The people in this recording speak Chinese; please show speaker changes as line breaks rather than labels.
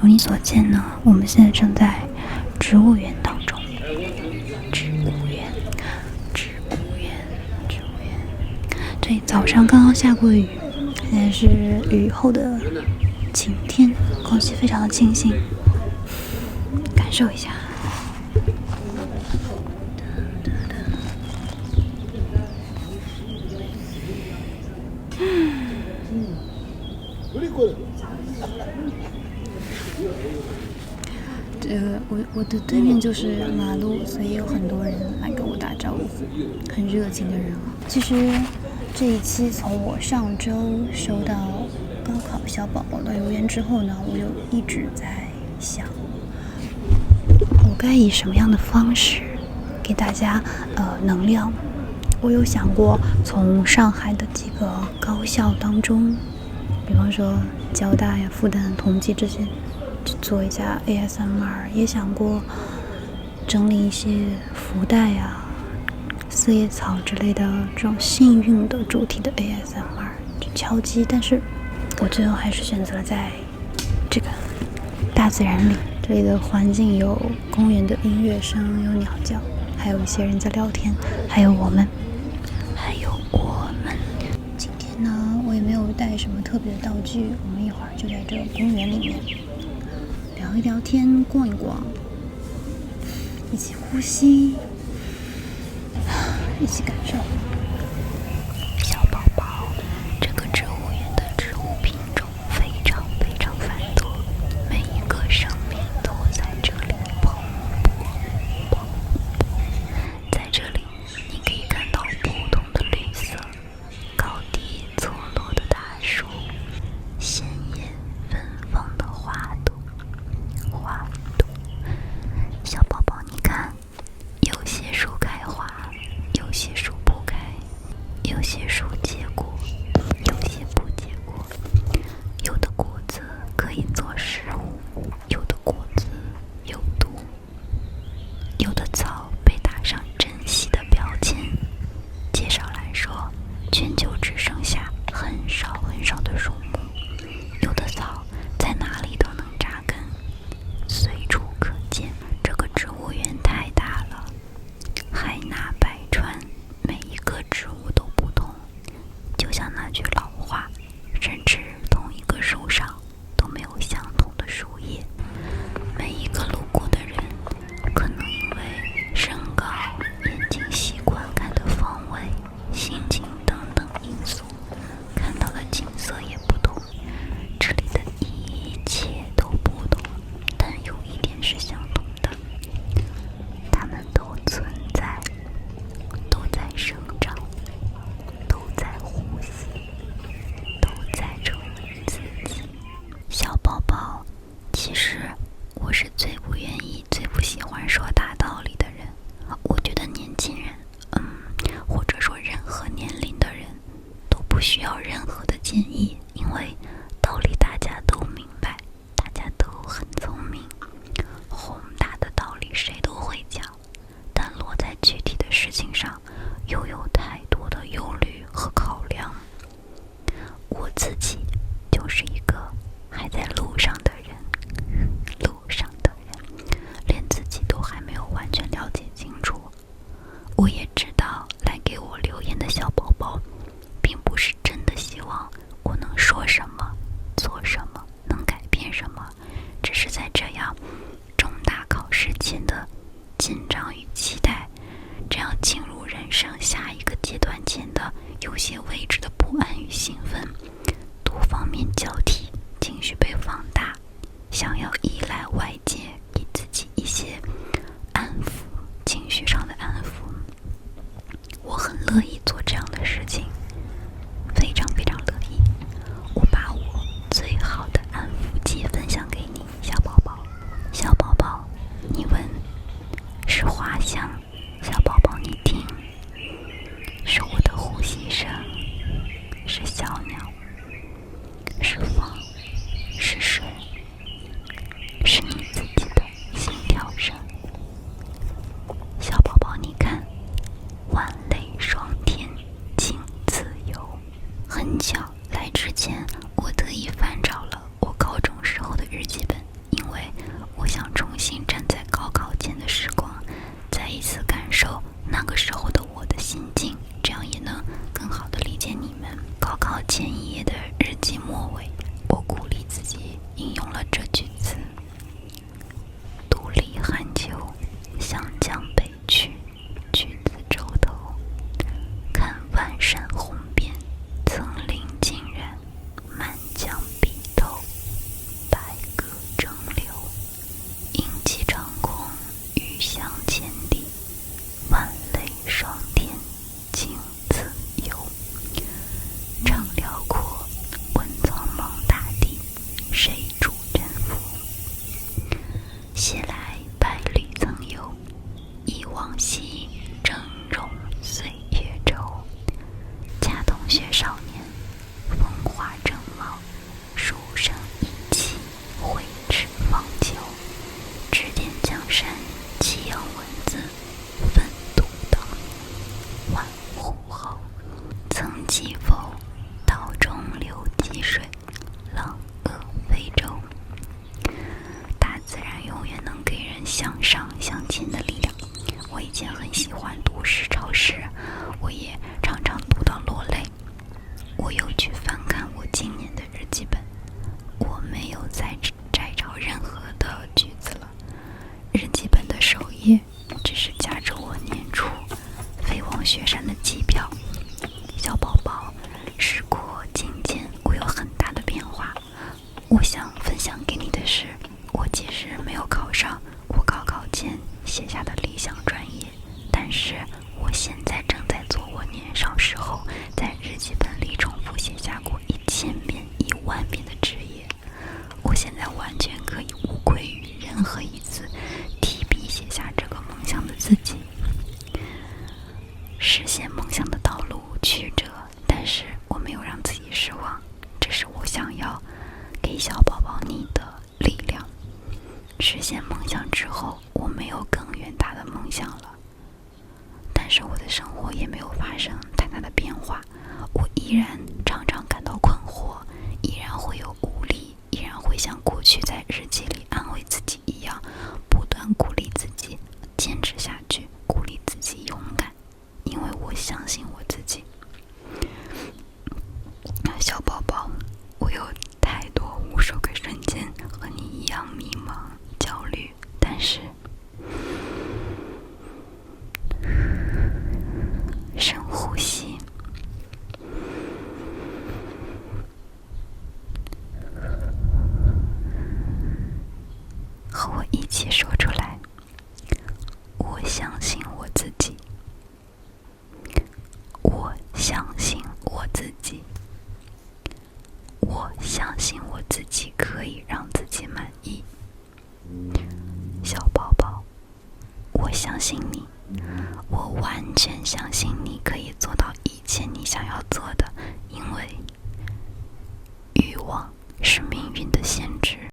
如你所见呢，我们现在正在植物园当中。植物园。这里早上刚刚下过雨，现在是雨后的晴天，空气非常的清新，感受一下。我的对面就是马路，所以有很多人来跟我打招呼，很热情的人啊。其实这一期从我上周收到高考小宝宝的留言之后呢，我就一直在想，我该以什么样的方式给大家能量。我有想过从上海的几个高校当中，比方说交大呀、复旦、同济这些，做一下 ASMR， 也想过整理一些福袋呀、四叶草之类的这种幸运的主题的 ASMR 去敲击，但是我最后还是选择了在这个大自然里。这里的环境有公园的音乐声，有鸟叫，还有一些人在聊天，还有我们。今天呢，我也没有带什么特别的道具，我们一会儿就在这个公园里面聊一聊天，逛一逛，一起呼吸，一起感受。小宝宝，这个植物园的植物品种非常非常繁多，每一个生命都在这里蓬勃。在这里，你可以看到不同的绿色，高低错落的大树，鲜艳芬芳的花朵。小宝宝，你看，有些树开花，有些树不开，有些树结果，有些不结果。有的果子可以做食物，有的果子有毒，有的草被打上珍稀的标签。介绍来说，全球只剩下很少很少的树木，有的草在哪里都能扎根，随处可见。这个植物园太大了，海纳百川，每一个植物都不同。就像那句老话，甚至同一个树上都没有相同的树叶。每一个路过的人，可能因为身高、眼睛习惯看的方位、心情等等因素，看到的景色也不同。这里的一切都不同，但有一点是相同的，它们都存在，都在生长，都在呼吸，都在成为自己。小宝宝，其实我是最不愿意、最不喜欢说大道理的人。我觉得年轻人，或者说任何年龄的人，都不需要任何的建议，因为道理大家都明白，大家都很聪明。宏大的道理谁都会讲，但落在具体的事情上，又有太多的忧虑和考量。我自己就是一个还在路上的人，连自己都还没有完全了解清楚。我也知道来给我留言的小宝宝，并不是真的希望我能说什么、做什么、能改变什么，只是在这样重大考试前的紧张与期待，这样进入人生下一个阶段前的有些未知的不安与兴奋，多方面交替，情绪被放大，想要依赖外界给自己一些安抚，情绪上的安抚。我很乐意做这样的事情，非常非常乐意。我把我最好的安抚剂分享给你，小宝宝。小宝宝，你闻，是花香；小宝宝，你听，是我的呼吸声，是小鸟，是风，是水，是你自己的心跳声。表。小宝宝，时过境迁，我有很大的变化。我想分享给你的是，我其实没有考上我高考前写下的理想专业，但是我现在正在做我年少时候在日记本里重复写下过1000遍、10000遍的职业。我现在完全可以无愧于任何一次提笔写下这个梦想的自己。实现梦想的道路曲折，但是我没有让自己失望，这是我想要给小宝宝你的力量。实现梦想之后，我没有更远大的梦想了，但是我的生活也没有发生太大的变化。我依然常常感到困惑，依然会有无力，依然会像过去在日记里安慰自己一样，不断鼓励自己坚持下去，鼓励自己勇敢，因为我相信我自己。小宝宝，我有太多无数个瞬间和你一样迷茫、焦虑，但是深呼吸，和我一起说出来。我相信我自己，我相信我自己，我相信我自己可以让自己满意。小宝宝，我相信你，我完全相信你可以做到一切你想要做的，因为欲望是命运的限制。